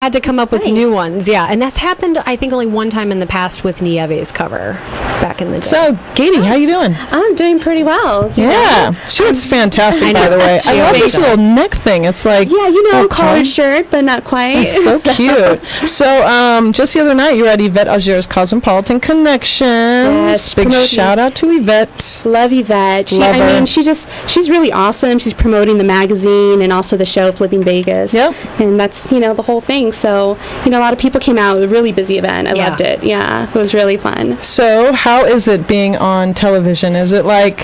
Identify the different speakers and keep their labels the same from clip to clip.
Speaker 1: had to come up with new ones, and that's happened I think only one time in the past with MYVegas cover back in the day.
Speaker 2: So Gady, how you doing?
Speaker 3: I'm doing pretty well.
Speaker 2: Yeah, she looks fantastic, by the way. I love this little neck thing. It's like
Speaker 3: collared shirt, but not quite.
Speaker 2: It's so cute. So just the other night you were at Yvette Augier's Cosmopolitan Connections.
Speaker 3: Yes,
Speaker 2: big shout out to Yvette.
Speaker 3: Love Yvette. She's really awesome. She's promoting the magazine and also the show Flipping Vegas.
Speaker 2: Yep.
Speaker 3: And that's the whole thing. So, a lot of people came out. A really busy event. I loved it. Yeah, it was really fun.
Speaker 2: So, how is it being on television? Is it like,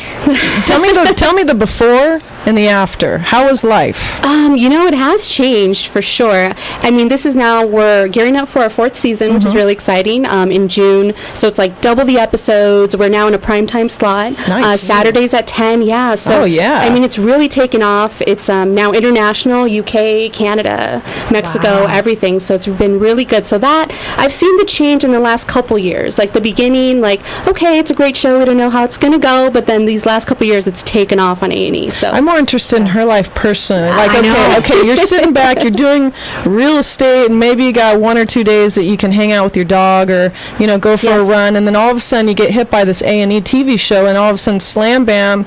Speaker 2: tell me the before and the after. How is life?
Speaker 3: It has changed for sure. I mean, we're gearing up for our 4th season, which is really exciting, in June. So it's like double the episodes. We're now in a primetime slot.
Speaker 2: Nice.
Speaker 3: Saturdays at 10, yeah. So, I mean, it's really taken off. It's now international, UK, Canada, Mexico, everything. So it's been really good. So that, I've seen the change in the last couple years. Like the beginning, okay, it's a great show. We don't know how it's going to go. But then these last couple years, it's taken off on A&E. So
Speaker 2: I'm more interested in her life personally. Like, okay, you're sitting back, you're doing real estate, and maybe you got 1 or 2 days that you can hang out with your dog or, go for a run, and then all of a sudden you get hit by this A&E TV show, and all of a sudden, slam bam,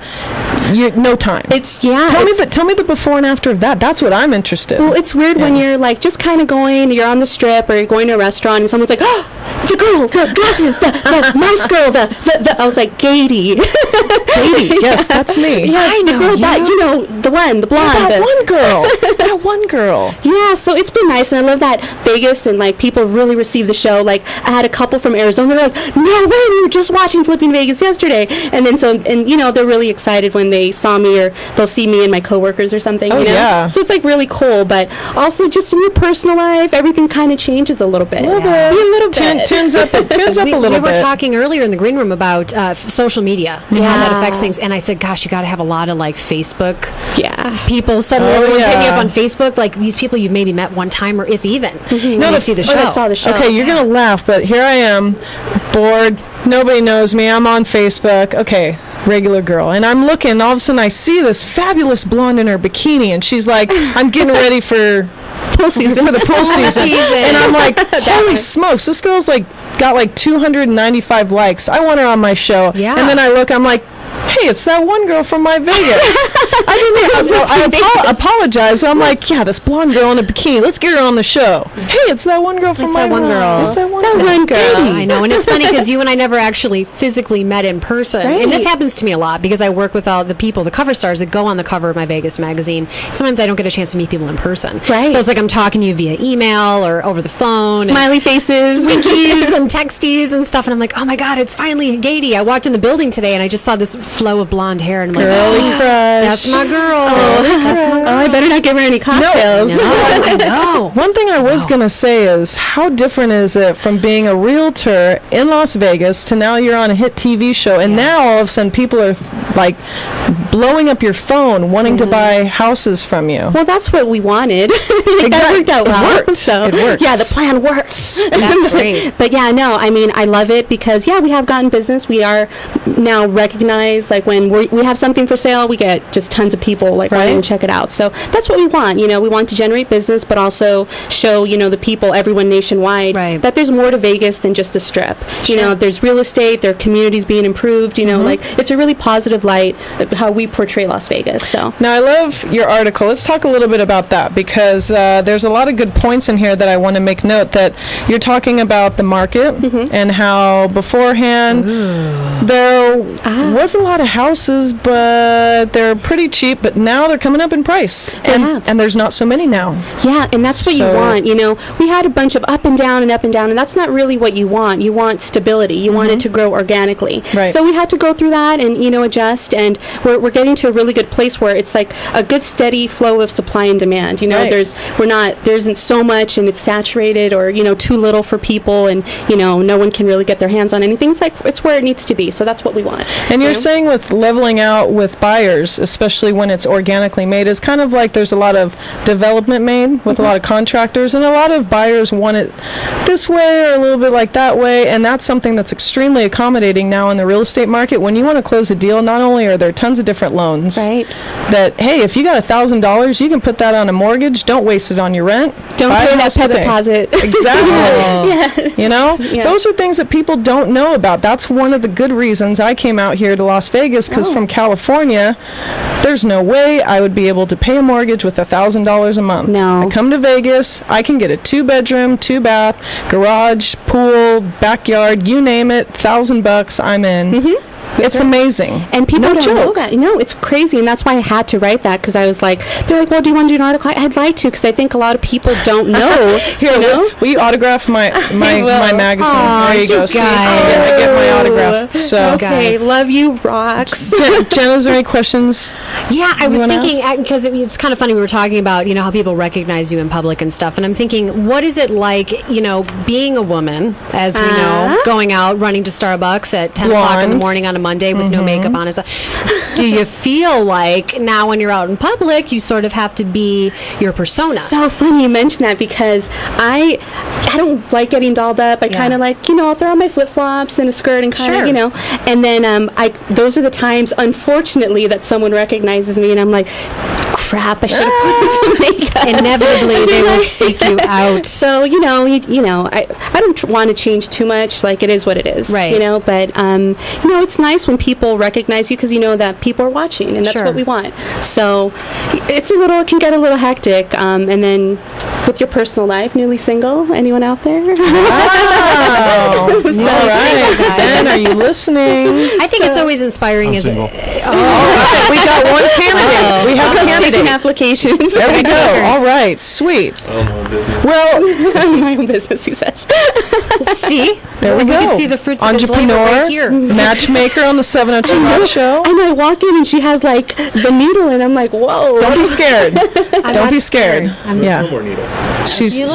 Speaker 2: no time. Tell me the before and after of that. That's what I'm interested in.
Speaker 3: Well, it's weird when you're just kind of going, you're on the strip or you're going to a restaurant and someone's like, oh, the girl, the glasses, the mouse girl, I was like, Gady.
Speaker 2: Gady, yes, that's me.
Speaker 3: Yeah, I know. The girl, the one, the blonde.
Speaker 2: That one girl.
Speaker 3: Yeah, so it's been nice, and I love that Vegas and people really receive the show. Like, I had a couple from Arizona, they're like, no way, we were just watching Flipping Vegas yesterday. And then they're really excited when they saw me, or they'll see me and my coworkers or something.
Speaker 2: Yeah.
Speaker 3: So it's really cool, but also just in your personal life, everything kind of changes a little bit.
Speaker 2: A little bit. Tunes up a little bit.
Speaker 1: We were talking earlier in the green room about social media and how that affects things, and I said, gosh, you got to have a lot of Facebook people. Suddenly everyone's hitting you up on Facebook, like these people you've maybe met one time, or if even when you see the show.
Speaker 3: Saw the show.
Speaker 2: Okay, you're going to laugh, but here I am, bored, nobody knows me, I'm on Facebook, okay, regular girl, and I'm looking, all of a sudden I see this fabulous blonde in her bikini, and she's like, I'm getting ready for pool season, for the pool season. And I'm like, holy smokes, this girl's got 295 likes. I want her on my show. Yeah. And then I look, I'm like, hey, it's that one girl from MyVegas. I apologize, but I'm like, yeah, this blonde girl in a bikini. Let's get her on the show. Hey, it's that one girl from MyVegas. It's that one girl.
Speaker 1: I know, and it's funny because you and I never actually physically met in person. Right. And this happens to me a lot because I work with all the people, the cover stars that go on the cover of MyVegas Magazine. Sometimes I don't get a chance to meet people in person. Right. So it's like I'm talking to you via email or over the phone.
Speaker 3: Smiley faces.
Speaker 1: Winkies and texties and stuff. And I'm like, oh my God, it's finally Gady. I walked in the building today and I just saw this flow of blonde hair, and I'm
Speaker 2: girly crush.
Speaker 1: That's my girl.
Speaker 3: I better not give her any cocktails.
Speaker 1: No, I know.
Speaker 2: One thing I was going to say is, how different is it from being a realtor in Las Vegas to now you're on a hit TV show, and now all of a sudden people are blowing up your phone wanting to buy houses from you?
Speaker 3: Well, that's what we wanted. Exactly. That worked out well.
Speaker 2: It worked.
Speaker 3: So,
Speaker 2: it works.
Speaker 3: Yeah, the plan works.
Speaker 1: That's great.
Speaker 3: But yeah, no, I mean, I love it because, we have gotten business. We are now recognized. When we have something for sale, we get just tons of people wanting to check it out. So that's what we want. We want to generate business, but also show, the people, everyone nationwide, that there's more to Vegas than just the Strip. There's real estate, there are communities being improved, it's a really positive light of how we portray Las Vegas. So
Speaker 2: now I love your article. Let's talk a little bit about that, because there's a lot of good points in here that I want to make note, that you're talking about the market and how beforehand there was a lot of houses, but they're pretty cheap, but now they're coming up in price, and there's not so many now.
Speaker 3: Yeah, and that's what you want. We had a bunch of up and down, and that's not really what you want. You want stability. You want it to grow organically. Right. So we had to go through that and adjust, and we're getting to a really good place where it's like a good steady flow of supply and demand. There isn't so much and it's saturated, or too little for people, and no one can really get their hands on anything. It's where it needs to be. So that's what we want.
Speaker 2: And you're saying with leveling out with buyers, especially when it's organically made, is kind of like there's a lot of development made with a lot of contractors, and a lot of buyers want it. this way or a little bit like that way, and that's something that's extremely accommodating now in the real estate market. When you want to close a deal, not only are there tons of different loans,
Speaker 3: right,
Speaker 2: that, hey, if you got $1,000, you can put that on a mortgage. Don't waste it on your rent.
Speaker 3: Don't pay that pet deposit.
Speaker 2: Exactly.
Speaker 3: Yeah.
Speaker 2: You know, those are things that people don't know about. That's one of the good reasons I came out here to Las Vegas, because from California, there's no way I would be able to pay a mortgage with $1,000 a month.
Speaker 3: No.
Speaker 2: I come to Vegas, I can get a 2-bedroom, 2-bath, garage, pool, backyard, you name it, $1,000, I'm in.
Speaker 3: Mm-hmm.
Speaker 2: It's amazing.
Speaker 3: And people don't know that. No, it's crazy. And that's why I had to write that, because I was like, they're like, well, do you want to do an article? I'd like to, because I think a lot of people don't know.
Speaker 2: Here, will you autograph my magazine?
Speaker 3: Aww,
Speaker 2: there you go. See, I get my autograph. So,
Speaker 3: okay, love you, Rox.
Speaker 2: Jen, is there any questions?
Speaker 1: Yeah, I was thinking, because it's kind of funny, we were talking about, how people recognize you in public and stuff, and I'm thinking, what is it like, being a woman, as we know, going out, running to Starbucks at 10 o'clock in the morning on a Monday with no makeup on and stuff. Do you feel like now when you're out in public, you sort of have to be your persona?
Speaker 3: So funny you mention that, because I don't like getting dolled up. I kind of like, I'll throw on my flip-flops and a skirt and kind of, and then those are the times, unfortunately, that someone recognizes me and I'm like, crap, I should have put on some makeup.
Speaker 1: Inevitably, they will seek you out.
Speaker 3: So, I don't want to change too much. Like, it is what it is.
Speaker 1: Right.
Speaker 3: But, it's nice when people recognize you, because you know that people are watching, and that's what we want. So, it can get a little hectic. And then with your personal life, newly single, anyone out there?
Speaker 2: Wow. All right. Ben, are you listening?
Speaker 1: I think it's always inspiring.
Speaker 4: I'm single.
Speaker 2: All right. We got one candidate. We have a candidate.
Speaker 3: Making applications.
Speaker 2: There we go. All right. Sweet.
Speaker 4: I own my own business.
Speaker 2: Well,
Speaker 3: my own business, he says.
Speaker 1: See?
Speaker 2: There we go.
Speaker 1: You can see the fruits of his labor
Speaker 2: Entrepreneur,
Speaker 1: right here.
Speaker 2: matchmaker on the 702 Rock Show.
Speaker 3: And I walk in and she has like the needle, and I'm like, whoa.
Speaker 2: Don't be scared. Don't be scared.
Speaker 4: No more needle.
Speaker 2: She's
Speaker 1: you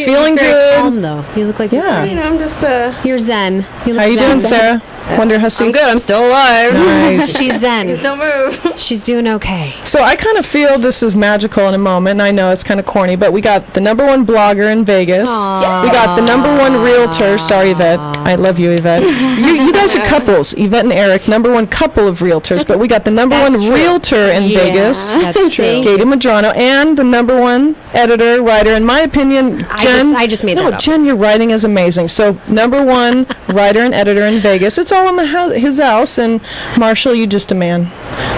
Speaker 2: feeling
Speaker 1: look very
Speaker 2: good.
Speaker 1: calm, though. You look like
Speaker 3: I'm just
Speaker 1: you're zen.
Speaker 2: How you doing, Sarah? Wonder Hussy?
Speaker 3: I'm good. I'm still alive.
Speaker 2: Nice.
Speaker 1: She's zen.
Speaker 3: Don't move.
Speaker 1: She's doing okay.
Speaker 2: So I kind of feel this is magical in a moment, and I know it's kind of corny, but we got the #1 blogger in Vegas.
Speaker 1: Aww.
Speaker 2: We got the #1 realtor. Sorry, Yvette. I love you, Yvette. You guys are couples, Yvette and Eric, #1 couple of realtors, but we got the #1 realtor in Vegas.
Speaker 1: That's true.
Speaker 2: Gady Medrano, and the #1 editor, writer. In my opinion, Jen.
Speaker 1: I just made that up.
Speaker 2: Jen, your writing is amazing. So #1 writer and editor in Vegas. It's all in his house. And Marshall, you just a man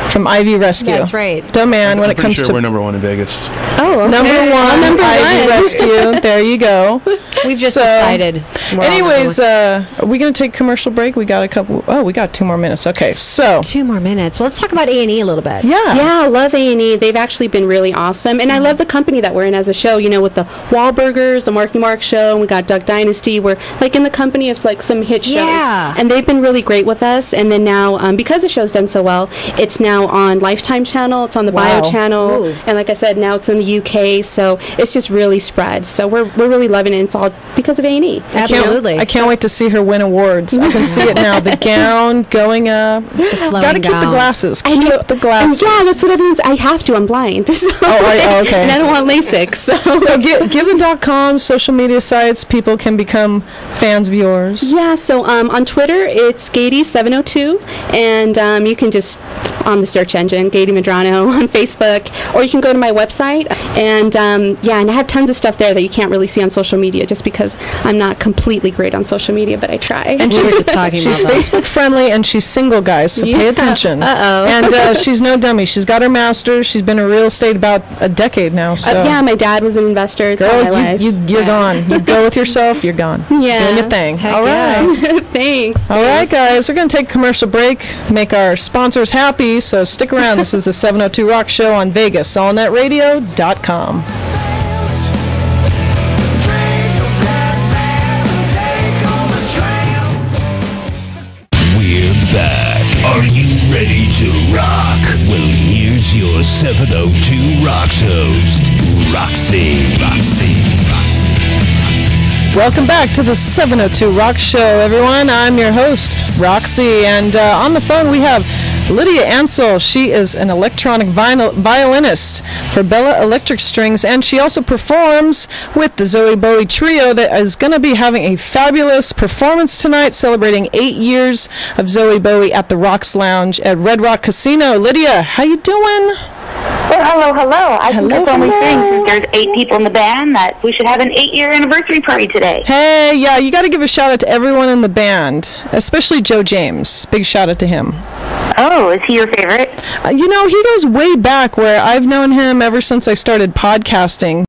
Speaker 2: from Ivy Rescue.
Speaker 1: That's right.
Speaker 2: The man when it comes to
Speaker 4: we're #1 in Vegas.
Speaker 3: Oh, okay.
Speaker 2: #1 Ivy Rescue. There you go.
Speaker 1: We've just decided.
Speaker 2: Anyways, are we going to take commercial break? We got a couple. Oh, we got 2 more minutes. Okay, so
Speaker 1: 2 more minutes. Well, let's talk about A&E a little bit.
Speaker 3: Yeah, I love A&E. They've actually been really awesome, and I love the company that we're in as a show. With the Wahlburgers, the Marky Mark show, and we got Duck Dynasty. We're like in the company of like some hit shows, and they've been really great with us. And then now, because the show's done so well, it's now on Lifetime Channel. It's on the Bio Channel, and like I said, now it's in the UK. So it's just really spread. So we're really loving it. It's all because of A&E.
Speaker 1: Absolutely.
Speaker 2: I can't wait to see her win awards. I can see it now. The gown going up. Got to keep the glasses. Keep the glasses.
Speaker 3: Yeah, that's what everyone's. I have to. I'm blind. So
Speaker 2: okay.
Speaker 3: And I don't want LASIK.
Speaker 2: So given.com, social media sites, people can become fans of yours.
Speaker 3: Yeah, so on Twitter, it's Gady702, and you can just, on the search engine, Gady Medrano on Facebook, or you can go to my website, and and I have tons of stuff there that you can't really see on social media, just because I'm not completely great on social media, but I try.
Speaker 2: And she's Facebook friendly, and she's single, guys, so pay attention.
Speaker 3: Uh-oh.
Speaker 2: And she's no dummy. She's got her master's. She's been in real estate about a decade now. So.
Speaker 3: Yeah, my dad was an investor.
Speaker 2: Girl, you're gone. You go with yourself, you're gone.
Speaker 3: Yeah.
Speaker 2: Doing your thing.
Speaker 1: Heck
Speaker 2: all right.
Speaker 3: Thanks.
Speaker 2: All right, guys. We're going to take a commercial break, make our sponsors happy, so stick around. This is the 702 Rock Show on Vegas, allnetradio.com.
Speaker 5: We're back. Are you ready to rock? Well, here's your 702 Rocks host, Roxy.
Speaker 2: Welcome back to the 702 Rock Show, everyone. I'm your host, Roxy, and on the phone we have Lydia Ansel, she is an electronic violinist for Bella Electric Strings, and she also performs with the Zoe Bowie Trio that is going to be having a fabulous performance tonight, celebrating 8 years of Zoe Bowie at the Rocks Lounge at Red Rock Casino. Lydia, how you doing?
Speaker 6: Well, hello. I think it's only fitting, since there's 8 people in the band, that we should have an 8-year anniversary party today.
Speaker 2: Hey, yeah, you got to give a shout out to everyone in the band, especially Joe James. Big shout out to him.
Speaker 6: Oh, is he your favorite?
Speaker 2: He goes way back, where I've known him ever since I started podcasting.